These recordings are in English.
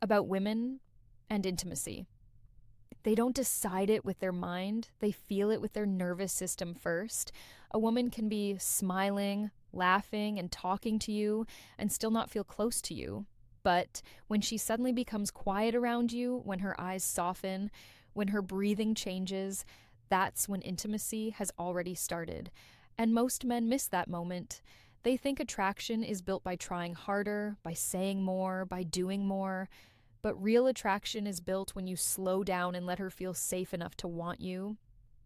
about women and intimacy. They don't decide it with their mind, they feel it with their nervous system first. A woman can be smiling, laughing, and talking to you and still not feel close to you. But when she suddenly becomes quiet around you, when her eyes soften, when her breathing changes, that's when intimacy has already started. And most men miss that moment. They think attraction is built by trying harder, by saying more, by doing more. But real attraction is built when you slow down and let her feel safe enough to want you.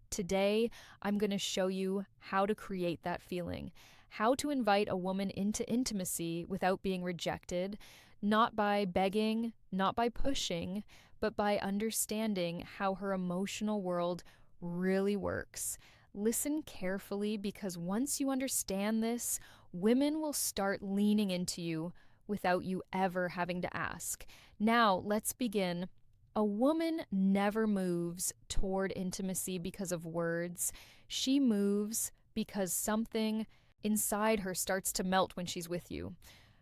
Today, I'm going to show you how to create that feeling, how to invite a woman into intimacy without being rejected, not by begging, not by pushing, but by understanding how her emotional world really works. Listen carefully, because once you understand this, women will start leaning into you without you ever having to ask. Now, let's begin. A woman never moves toward intimacy because of words. She moves because something inside her starts to melt when she's with you.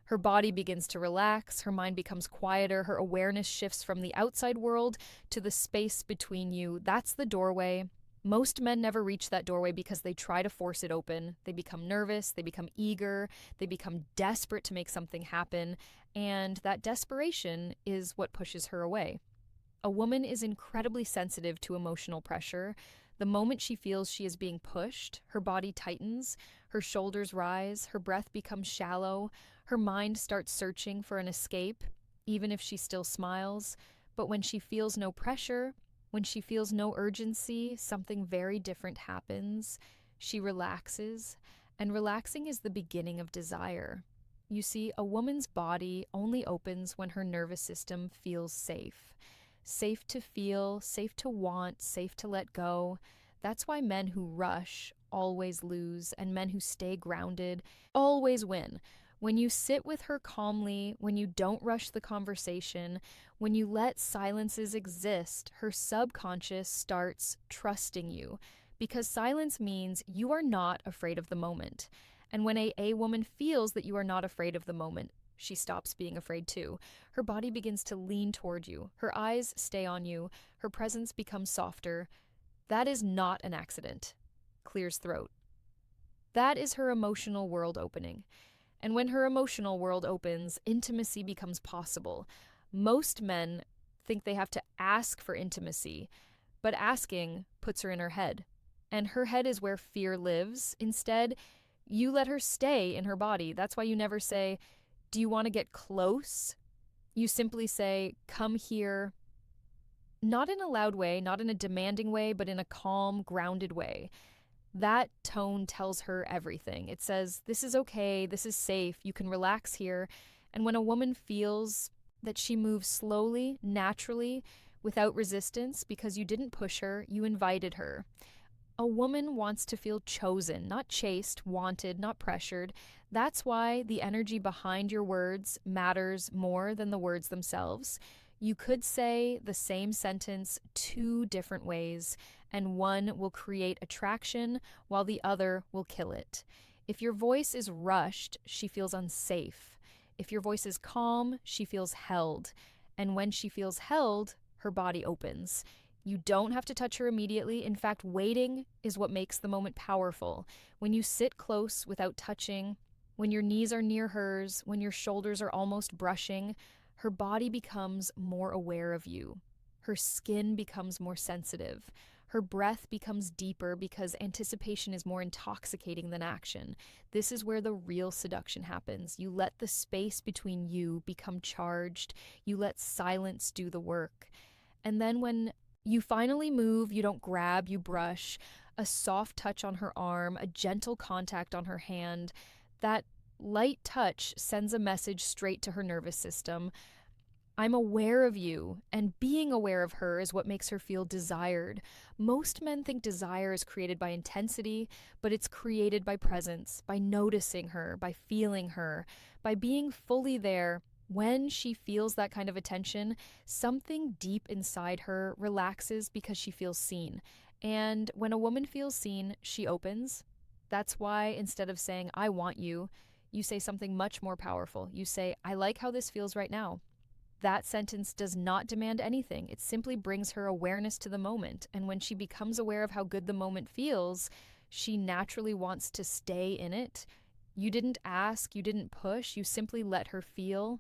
Her body begins to relax, her mind becomes quieter, her awareness shifts from the outside world to the space between you. That's the doorway. Most men never reach that doorway because they try to force it open. They become nervous, they become eager, they become desperate to make something happen, and that desperation is what pushes her away. A woman is incredibly sensitive to emotional pressure. The moment she feels she is being pushed, her body tightens, her shoulders rise, her breath becomes shallow, her mind starts searching for an escape, even if she still smiles. But when she feels no pressure, when she feels no urgency, something very different happens. She relaxes, and relaxing is the beginning of desire. You see, a woman's body only opens when her nervous system feels safe. Safe to feel, safe to want, safe to let go. That's why men who rush always lose, and men who stay grounded always win. When you sit with her calmly, when you don't rush the conversation, when you let silences exist, her subconscious starts trusting you, because silence means you are not afraid of the moment. And when a woman feels that you are not afraid of the moment, she stops being afraid too. Her body begins to lean toward you. Her eyes stay on you. Her presence becomes softer. That is not an accident. Clears throat. That is her emotional world opening. And when her emotional world opens, intimacy becomes possible. Most men think they have to ask for intimacy, but asking puts her in her head. And her head is where fear lives. Instead, you let her stay in her body. That's why you never say, "Do you want to get close?" You simply say, "Come here." Not in a loud way, not in a demanding way, but in a calm, grounded way. That tone tells her everything. It says, this is okay, this is safe, you can relax here. And when a woman feels that she moves slowly, naturally, without resistance, because you didn't push her, you invited her. A woman wants to feel chosen, not chased, wanted, not pressured. That's why the energy behind your words matters more than the words themselves. You could say the same sentence two different ways, and one will create attraction while the other will kill it. If your voice is rushed, she feels unsafe. If your voice is calm, she feels held. And when she feels held, her body opens. You don't have to touch her immediately. In fact, waiting is what makes the moment powerful. When you sit close without touching, when your knees are near hers, when your shoulders are almost brushing, her body becomes more aware of you. Her skin becomes more sensitive. Her breath becomes deeper because anticipation is more intoxicating than action. This is where the real seduction happens. You let the space between you become charged. You let silence do the work. And then when you finally move, you don't grab, you brush, a soft touch on her arm, a gentle contact on her hand. That light touch sends a message straight to her nervous system. I'm aware of you, and being aware of her is what makes her feel desired. Most men think desire is created by intensity, but it's created by presence, by noticing her, by feeling her, by being fully there. When she feels that kind of attention, something deep inside her relaxes because she feels seen. And when a woman feels seen, she opens. That's why instead of saying, "I want you," you say something much more powerful. You say, "I like how this feels right now." That sentence does not demand anything. It simply brings her awareness to the moment. And when she becomes aware of how good the moment feels, she naturally wants to stay in it. You didn't ask, you didn't push, you simply let her feel.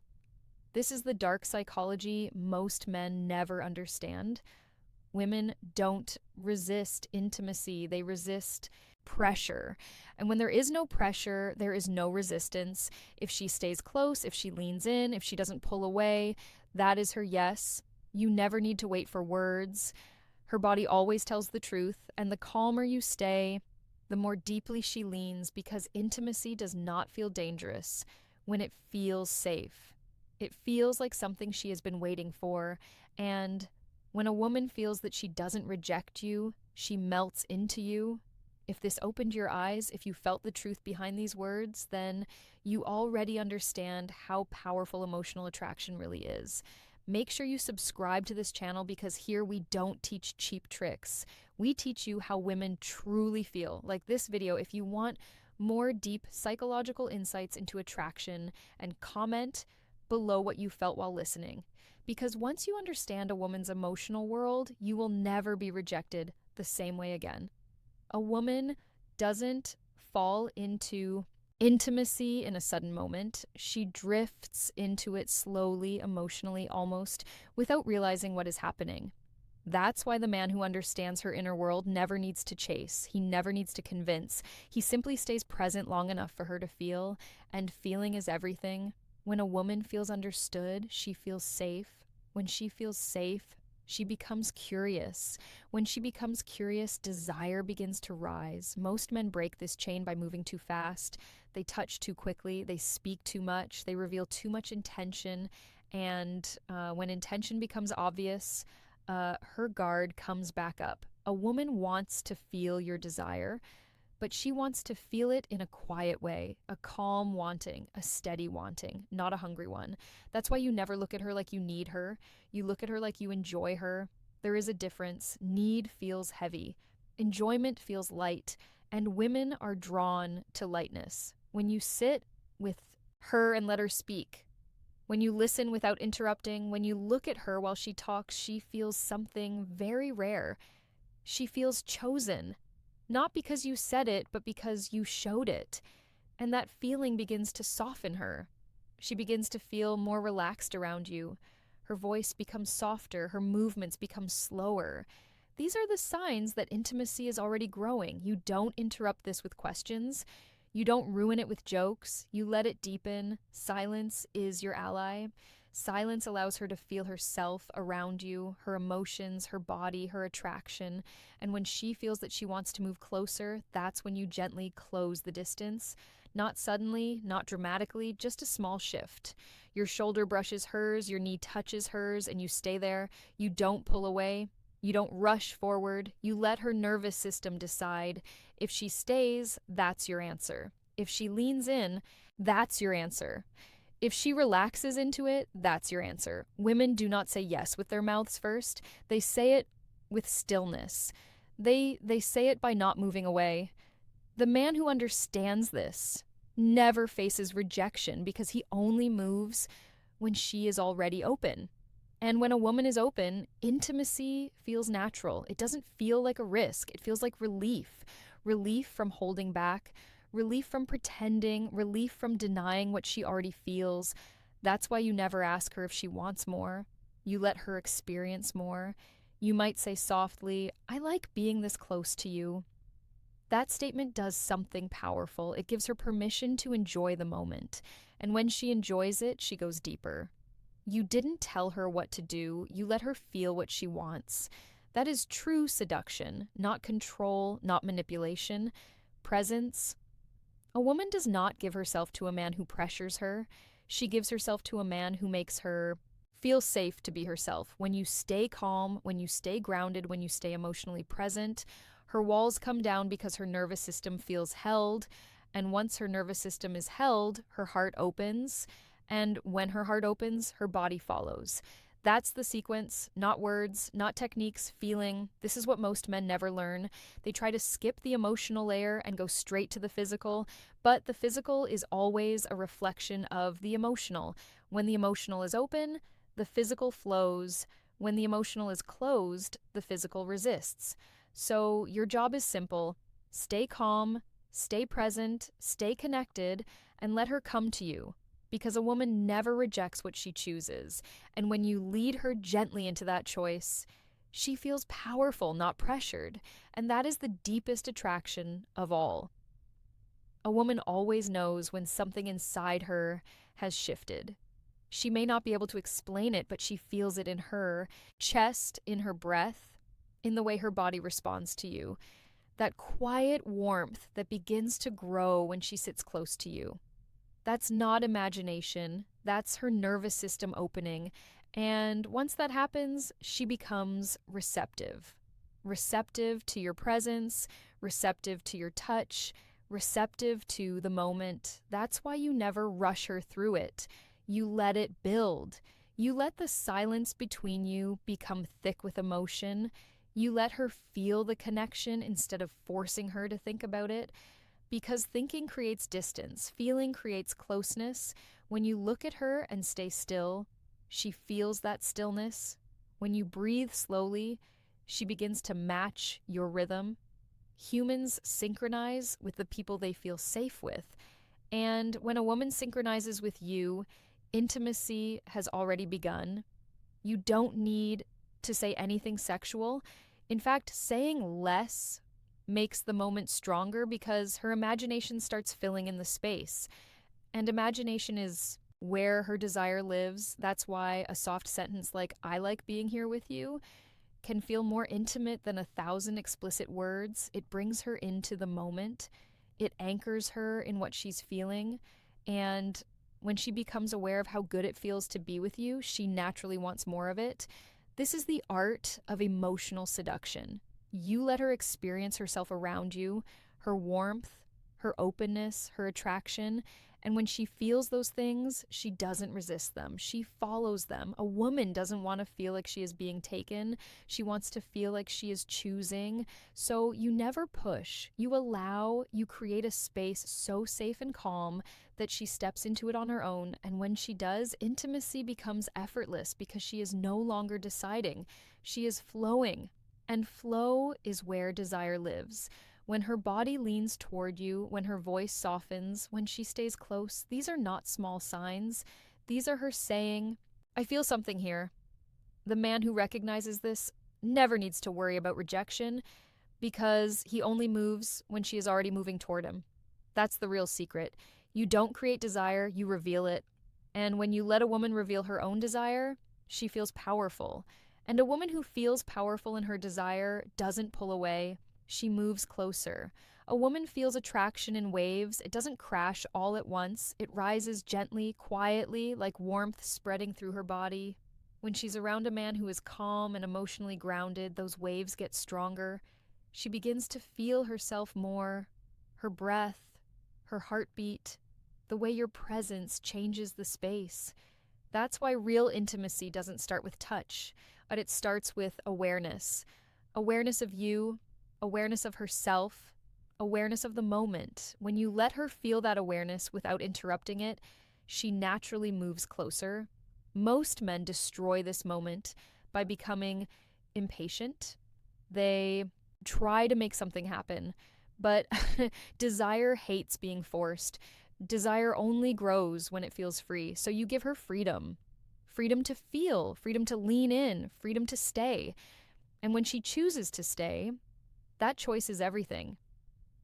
This is the dark psychology most men never understand. Women don't resist intimacy, they resist pressure. And when there is no pressure, there is no resistance. If she stays close, if she leans in, if she doesn't pull away, that is her yes. You never need to wait for words. Her body always tells the truth, and the calmer you stay, the more deeply she leans, because intimacy does not feel dangerous when it feels safe. It feels like something she has been waiting for, and when a woman feels that she doesn't reject you, she melts into you. If this opened your eyes, if you felt the truth behind these words, then you already understand how powerful emotional attraction really is. Make sure you subscribe to this channel, because here we don't teach cheap tricks. We teach you how women truly feel. Like this video, if you want more deep psychological insights into attraction, and comment below what you felt while listening. Because once you understand a woman's emotional world, you will never be rejected the same way again. A woman doesn't fall into intimacy in a sudden moment. She drifts into it slowly, emotionally, almost without realizing what is happening. That's why the man who understands her inner world never needs to chase. He never needs to convince. He simply stays present long enough for her to feel, and feeling is everything. When a woman feels understood, she feels safe. When she feels safe, she becomes curious. When she becomes curious, desire begins to rise. Most men break this chain by moving too fast. They touch too quickly. They speak too much. They reveal too much intention. And when intention becomes obvious, her guard comes back up. A woman wants to feel your desire, but she wants to feel it in a quiet way, a calm wanting, a steady wanting, not a hungry one. That's why you never look at her like you need her. You look at her like you enjoy her. There is a difference. Need feels heavy. Enjoyment feels light. And women are drawn to lightness. When you sit with her and let her speak, when you listen without interrupting, when you look at her while she talks, she feels something very rare. She feels chosen. Not because you said it, but because you showed it. And that feeling begins to soften her. She begins to feel more relaxed around you. Her voice becomes softer. Her movements become slower. These are the signs that intimacy is already growing. You don't interrupt this with questions. You don't ruin it with jokes. You let it deepen. Silence is your ally. Silence allows her to feel herself around you, her emotions, her body, her attraction. And when she feels that she wants to move closer, that's when you gently close the distance. Not suddenly, not dramatically, just a small shift. Your shoulder brushes hers, your knee touches hers, and you stay there. You don't pull away. You don't rush forward. You let her nervous system decide. If she stays, that's your answer. If she leans in, that's your answer. If she relaxes into it, that's your answer. Women do not say yes with their mouths first. They say it with stillness. They say it by not moving away. The man who understands this never faces rejection, because he only moves when she is already open. And when a woman is open, intimacy feels natural. It doesn't feel like a risk. It feels like relief. Relief from holding back. Relief from pretending, relief from denying what she already feels. That's why you never ask her if she wants more. You let her experience more. You might say softly, "I like being this close to you." That statement does something powerful. It gives her permission to enjoy the moment. And when she enjoys it, she goes deeper. You didn't tell her what to do. You let her feel what she wants. That is true seduction, not control, not manipulation. Presence. A woman does not give herself to a man who pressures her. She gives herself to a man who makes her feel safe to be herself. When you stay calm, when you stay grounded, when you stay emotionally present, her walls come down because her nervous system feels held. And once her nervous system is held, her heart opens. And when her heart opens, her body follows. That's the sequence, not words, not techniques, feeling. This is what most men never learn. They try to skip the emotional layer and go straight to the physical, but the physical is always a reflection of the emotional. When the emotional is open, The physical flows. When the emotional is closed, the physical resists. So your job is simple: stay calm, stay present, stay connected, and let her come to you. Because a woman never rejects what she chooses. And when you lead her gently into that choice, she feels powerful, not pressured. And that is the deepest attraction of all. A woman always knows when something inside her has shifted. She may not be able to explain it, but she feels it in her chest, in her breath, in the way her body responds to you. That quiet warmth that begins to grow when she sits close to you. That's not imagination. That's her nervous system opening. And once that happens, she becomes receptive. Receptive to your presence, receptive to your touch, receptive to the moment. That's why you never rush her through it. You let it build. You let the silence between you become thick with emotion. You let her feel the connection instead of forcing her to think about it. Because thinking creates distance, feeling creates closeness. When you look at her and stay still, she feels that stillness. When you breathe slowly, she begins to match your rhythm. Humans synchronize with the people they feel safe with. And when a woman synchronizes with you, intimacy has already begun. You don't need to say anything sexual. In fact, saying less makes the moment stronger because her imagination starts filling in the space. And imagination is where her desire lives. That's why a soft sentence like, "I like being here with you," can feel more intimate than 1,000 explicit words. It brings her into the moment. It anchors her in what she's feeling. And when she becomes aware of how good it feels to be with you, she naturally wants more of it. This is the art of emotional seduction. You let her experience herself around you, her warmth, her openness, her attraction. And when she feels those things, she doesn't resist them. She follows them. A woman doesn't want to feel like she is being taken. She wants to feel like she is choosing. So you never push. You allow, you create a space so safe and calm that she steps into it on her own. And when she does, intimacy becomes effortless because she is no longer deciding. She is flowing. And flow is where desire lives. When her body leans toward you, when her voice softens, when she stays close, these are not small signs. These are her saying, "I feel something here." The man who recognizes this never needs to worry about rejection because he only moves when she is already moving toward him. That's the real secret. You don't create desire, you reveal it. And when you let a woman reveal her own desire, she feels powerful. And a woman who feels powerful in her desire doesn't pull away. She moves closer. A woman feels attraction in waves. It doesn't crash all at once. It rises gently, quietly, like warmth spreading through her body. When she's around a man who is calm and emotionally grounded, those waves get stronger. She begins to feel herself more, her breath, her heartbeat, the way your presence changes the space. That's why real intimacy doesn't start with touch, but it starts with awareness. Awareness of you, awareness of herself, awareness of the moment. When you let her feel that awareness without interrupting it, she naturally moves closer. Most men destroy this moment by becoming impatient. They try to make something happen, but desire hates being forced. Desire only grows when it feels free. So you give her freedom. Freedom to feel, freedom to lean in, freedom to stay. And when she chooses to stay, that choice is everything.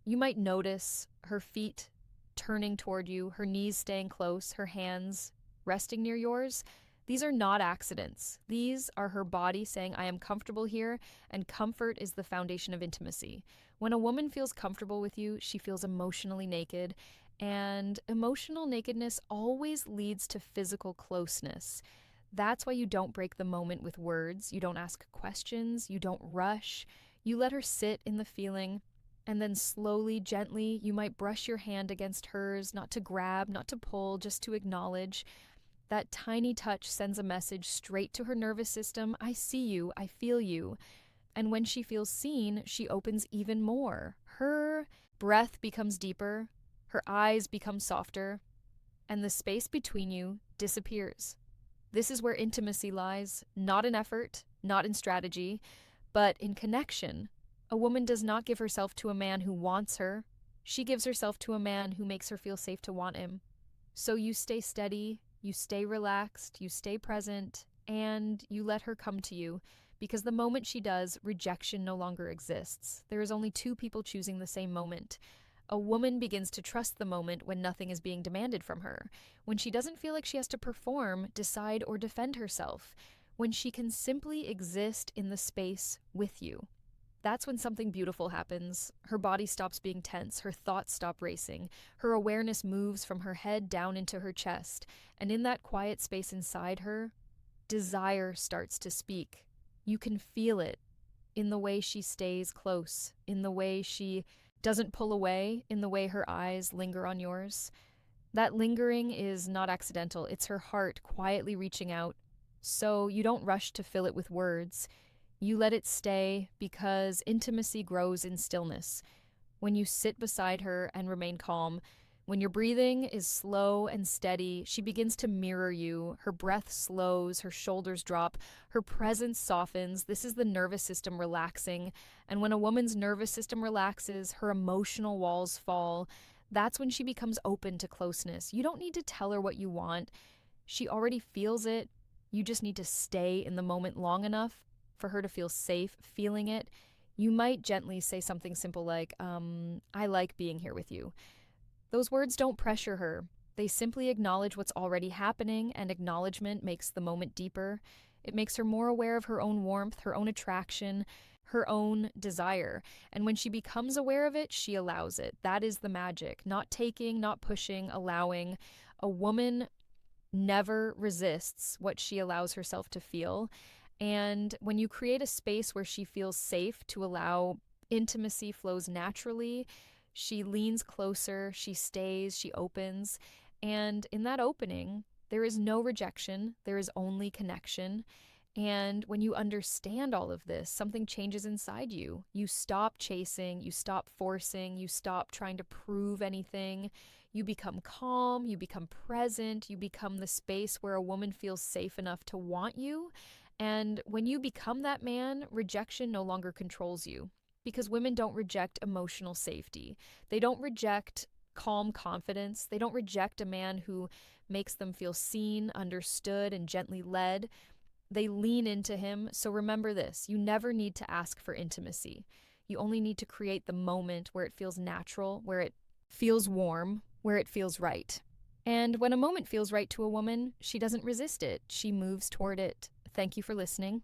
You might notice her feet turning toward you, her knees staying close, her hands resting near yours. These are not accidents. These are her body saying, "I am comfortable here," and comfort is the foundation of intimacy. When a woman feels comfortable with you, she feels emotionally naked, and emotional nakedness always leads to physical closeness. That's why you don't break the moment with words. You don't ask questions. You don't rush. You let her sit in the feeling, and then slowly, gently, you might brush your hand against hers, not to grab, not to pull, just to acknowledge. That tiny touch sends a message straight to her nervous system: "I see you, I feel you." And when she feels seen, she opens even more. Her breath becomes deeper, her eyes become softer, and the space between you disappears. This is where intimacy lies, not in effort, not in strategy, but in connection. A woman does not give herself to a man who wants her. She gives herself to a man who makes her feel safe to want him. So you stay steady, you stay relaxed, you stay present, and you let her come to you, because the moment she does, rejection no longer exists. There is only two people choosing the same moment. A woman begins to trust the moment when nothing is being demanded from her, when she doesn't feel like she has to perform, decide, or defend herself, when she can simply exist in the space with you. That's when something beautiful happens. Her body stops being tense, her thoughts stop racing, her awareness moves from her head down into her chest, and in that quiet space inside her, desire starts to speak. You can feel it in the way she stays close, in the way she doesn't pull away, in the way her eyes linger on yours. That lingering is not accidental, it's her heart quietly reaching out. So you don't rush to fill it with words. You let it stay, because intimacy grows in stillness. When you sit beside her and remain calm, when your breathing is slow and steady, she begins to mirror you. Her breath slows, her shoulders drop, her presence softens. This is the nervous system relaxing. And when a woman's nervous system relaxes, her emotional walls fall. That's when she becomes open to closeness. You don't need to tell her what you want. She already feels it. You just need to stay in the moment long enough for her to feel safe feeling it. You might gently say something simple like, I like being here with you. Those words don't pressure her. They simply acknowledge what's already happening, and acknowledgement makes the moment deeper. It makes her more aware of her own warmth, her own attraction, her own desire. And when she becomes aware of it, she allows it. That is the magic. Not taking, not pushing, allowing. A woman never resists what she allows herself to feel. And when you create a space where she feels safe to allow intimacy flows naturally, she leans closer, she stays, she opens. And in that opening, there is no rejection, there is only connection. And when you understand all of this, something changes inside you. You stop chasing, you stop forcing, you stop trying to prove anything. You become calm, you become present, you become the space where a woman feels safe enough to want you. And when you become that man, rejection no longer controls you, because women don't reject emotional safety. They don't reject calm confidence. They don't reject a man who makes them feel seen, understood, and gently led. They lean into him. So remember this: you never need to ask for intimacy. You only need to create the moment where it feels natural, where it feels warm, where it feels right. And when a moment feels right to a woman, she doesn't resist it. She moves toward it. Thank you for listening.